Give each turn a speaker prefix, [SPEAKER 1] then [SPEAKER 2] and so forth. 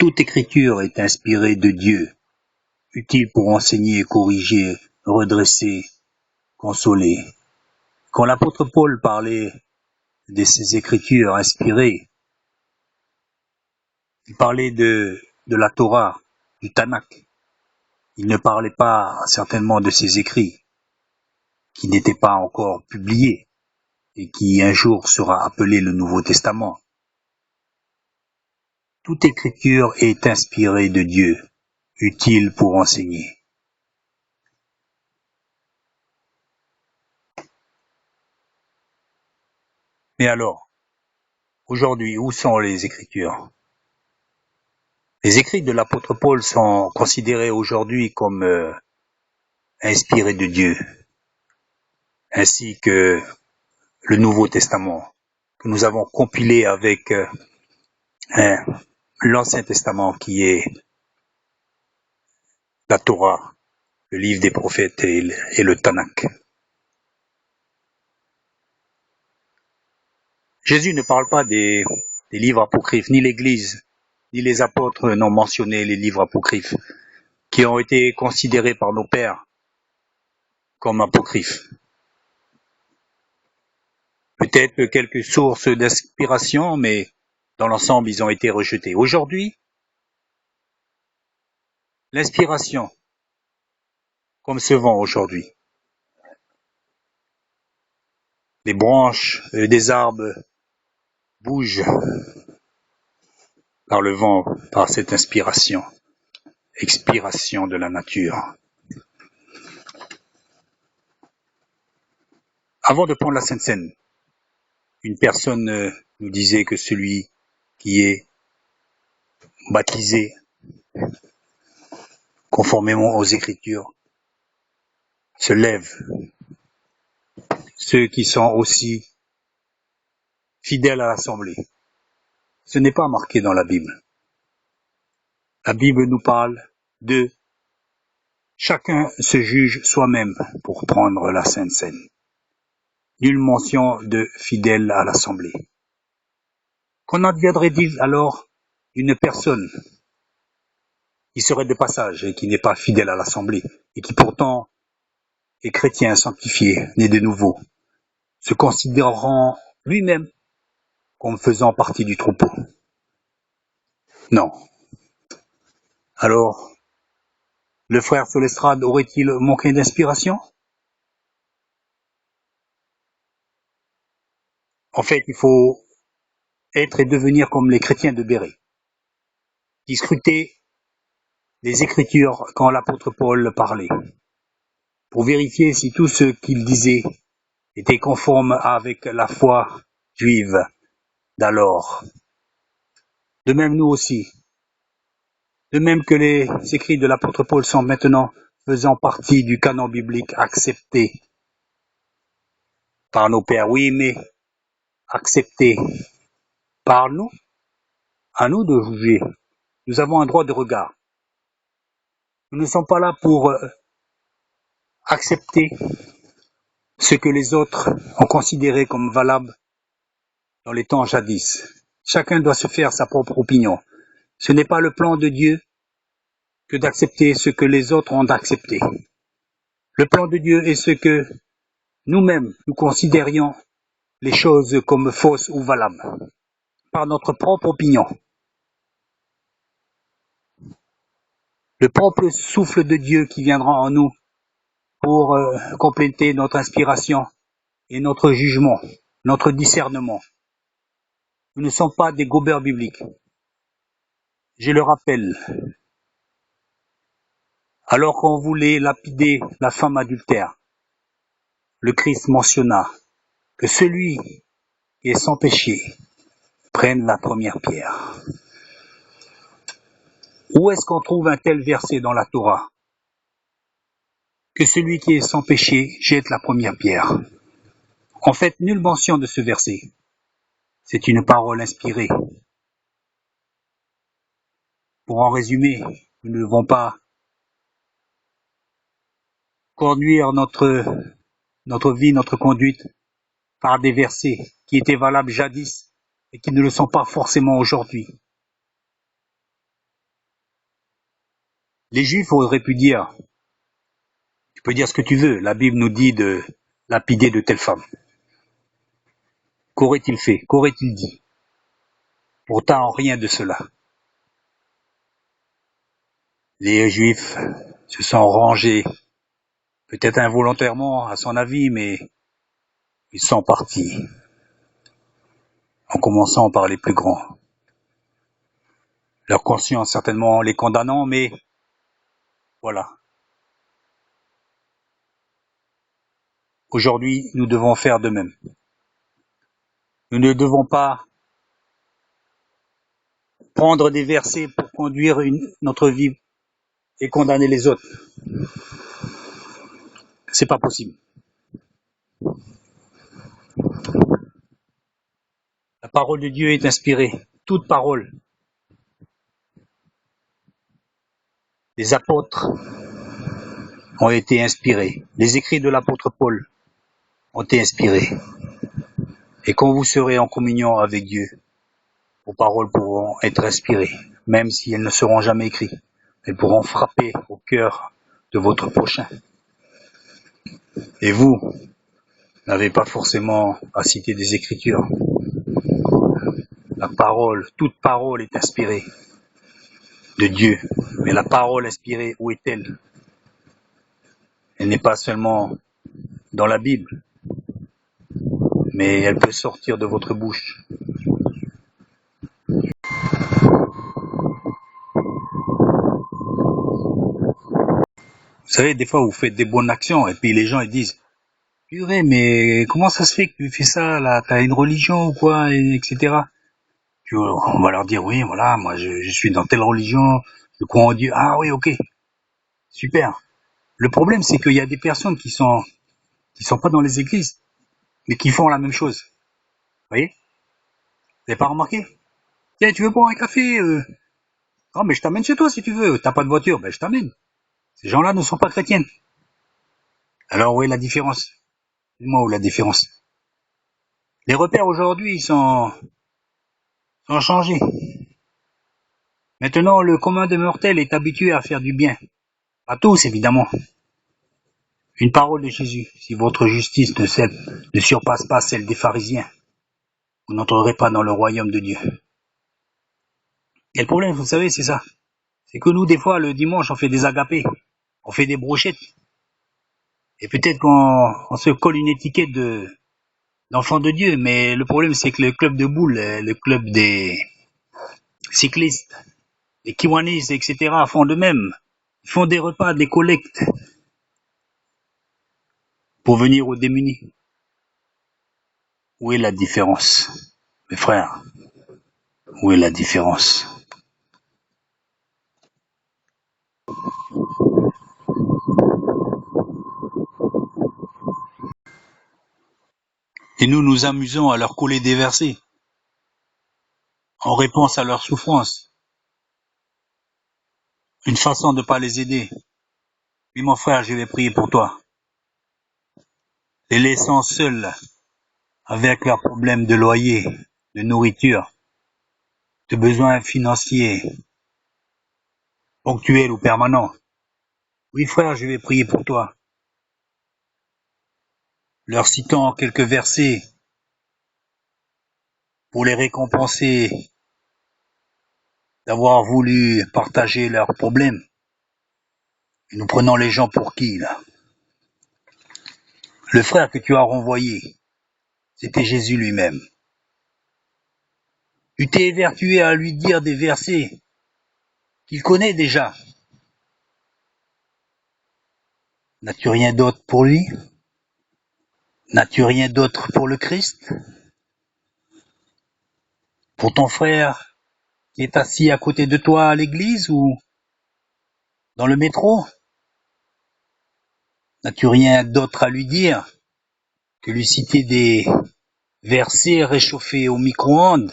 [SPEAKER 1] Toute écriture est inspirée de Dieu, utile pour enseigner, corriger, redresser, consoler. Quand l'apôtre Paul parlait de ces écritures inspirées, il parlait de la Torah, du Tanakh. Il ne parlait pas certainement de ses écrits, qui n'étaient pas encore publiés et qui un jour sera appelé le Nouveau Testament. Toute écriture est inspirée de Dieu, utile pour enseigner. Mais alors, aujourd'hui, où sont les Écritures? Les écrits de l'apôtre Paul sont considérés aujourd'hui comme inspirés de Dieu, ainsi que le Nouveau Testament, que nous avons compilé avec l'Ancien Testament, qui est la Torah, le livre des prophètes et le Tanakh. Jésus ne parle pas des livres apocryphes, ni l'Église, ni les apôtres n'ont mentionné les livres apocryphes, qui ont été considérés par nos pères comme apocryphes. Peut-être quelques sources d'inspiration, mais dans l'ensemble, ils ont été rejetés. Aujourd'hui, l'inspiration, comme se vend aujourd'hui, les branches des arbres bougent par le vent, par cette inspiration, expiration de la nature. Avant de prendre la Sainte Seine, une personne nous disait que celui qui est baptisé conformément aux Écritures se lève. Ceux qui sont aussi fidèles à l'Assemblée. Ce n'est pas marqué dans la Bible. La Bible nous parle de chacun se juge soi-même pour prendre la Sainte Seine. Nulle mention de fidèle à l'Assemblée. Qu'en adviendrait-il alors d'une personne qui serait de passage et qui n'est pas fidèle à l'Assemblée et qui pourtant est chrétien, sanctifié, né de nouveau, se considérant lui-même comme faisant partie du troupeau? Non. Alors, le frère sur l'estrade aurait-il manqué d'inspiration? En fait, il faut être et devenir comme les chrétiens de Béret, qui scrutaient les Écritures quand l'apôtre Paul parlait, pour vérifier si tout ce qu'il disait était conforme avec la foi juive d'alors. De même nous aussi. De même que les écrits de l'apôtre Paul sont maintenant faisant partie du canon biblique accepté par nos pères. Oui, mais accepté par nous, à nous de juger. Nous avons un droit de regard. Nous ne sommes pas là pour accepter ce que les autres ont considéré comme valable dans les temps jadis. Chacun doit se faire sa propre opinion. Ce n'est pas le plan de Dieu que d'accepter ce que les autres ont accepté. Le plan de Dieu est ce que nous-mêmes nous considérions les choses comme fausses ou valables, par notre propre opinion. Le propre souffle de Dieu qui viendra en nous pour compléter notre inspiration et notre jugement, notre discernement. Nous ne sommes pas des gobeurs bibliques. Je le rappelle. Alors qu'on voulait lapider la femme adultère, le Christ mentionna que celui qui est sans péché prenne la première pierre. Où est-ce qu'on trouve un tel verset dans la Torah? Que celui qui est sans péché jette la première pierre. En fait, nulle mention de ce verset. C'est une parole inspirée. Pour en résumer, nous ne devons pas conduire notre vie, notre conduite par des versets qui étaient valables jadis et qui ne le sont pas forcément aujourd'hui. Les Juifs auraient pu dire, tu peux dire ce que tu veux, la Bible nous dit de lapider de telle femme. Qu'aurait-il fait? Qu'aurait-il dit? Pourtant, rien de cela. Les Juifs se sont rangés, peut-être involontairement à son avis, mais ils sont partis, en commençant par les plus grands. Leur conscience certainement les condamnant, mais voilà. Aujourd'hui, nous devons faire de même. Nous ne devons pas prendre des versets pour conduire notre vie et condamner les autres. C'est pas possible. La parole de Dieu est inspirée. Toute parole. Les apôtres ont été inspirés. Les écrits de l'apôtre Paul ont été inspirés. Et quand vous serez en communion avec Dieu, vos paroles pourront être inspirées, même si elles ne seront jamais écrites. Elles pourront frapper au cœur de votre prochain. Et vous n'avez pas forcément à citer des Écritures. La parole, toute parole est inspirée de Dieu. Mais la parole inspirée, où est-elle? Elle n'est pas seulement dans la Bible, mais elle peut sortir de votre bouche. Vous savez, des fois, vous faites des bonnes actions, et puis les gens ils disent, purée, mais comment ça se fait que tu fais ça, là? T'as une religion ou quoi, etc. Puis on va leur dire, oui, voilà, moi je suis dans telle religion, je crois en Dieu. Ah oui, ok, super. Le problème, c'est qu'il y a des personnes qui sont pas dans les églises, mais qui font la même chose. Vous voyez? Vous n'avez pas remarqué? Tiens, tu veux boire un café? Oh, mais je t'amène chez toi si tu veux. T'as pas de voiture? Ben, je t'amène. Ces gens-là ne sont pas chrétiens. Alors, où est la différence? Dis-moi où est la différence. Les repères aujourd'hui sont changés. Maintenant, le commun des mortels est habitué à faire du bien. Pas tous, évidemment. Une parole de Jésus. Si votre justice ne surpasse pas celle des pharisiens, vous n'entrerez pas dans le royaume de Dieu. Et le problème, vous savez, c'est ça. C'est que nous, des fois, le dimanche, on fait des agapés. On fait des brochettes. Et peut-être qu'on se colle une étiquette d'enfant de Dieu, mais le problème c'est que le club de boules, le club des cyclistes, les kiwanis, etc. font de même. Ils font des repas, des collectes pour venir aux démunis. Où est la différence, mes frères? Où est la différence? Et nous nous amusons à leur coller des versets en réponse à leur souffrance. Une façon de ne pas les aider. Oui, mon frère, je vais prier pour toi. Les laissant seuls avec leurs problèmes de loyer, de nourriture, de besoins financiers, ponctuels ou permanents. Oui, frère, je vais prier pour toi. Leur citant quelques versets pour les récompenser d'avoir voulu partager leurs problèmes. Et nous prenons les gens pour qui, là? Le frère que tu as renvoyé, c'était Jésus lui-même. Tu t'es évertué à lui dire des versets qu'il connaît déjà. N'as-tu rien d'autre pour lui? N'as-tu rien d'autre pour le Christ? Pour ton frère qui est assis à côté de toi à l'église ou dans le métro? N'as-tu rien d'autre à lui dire que lui citer des versets réchauffés au micro-ondes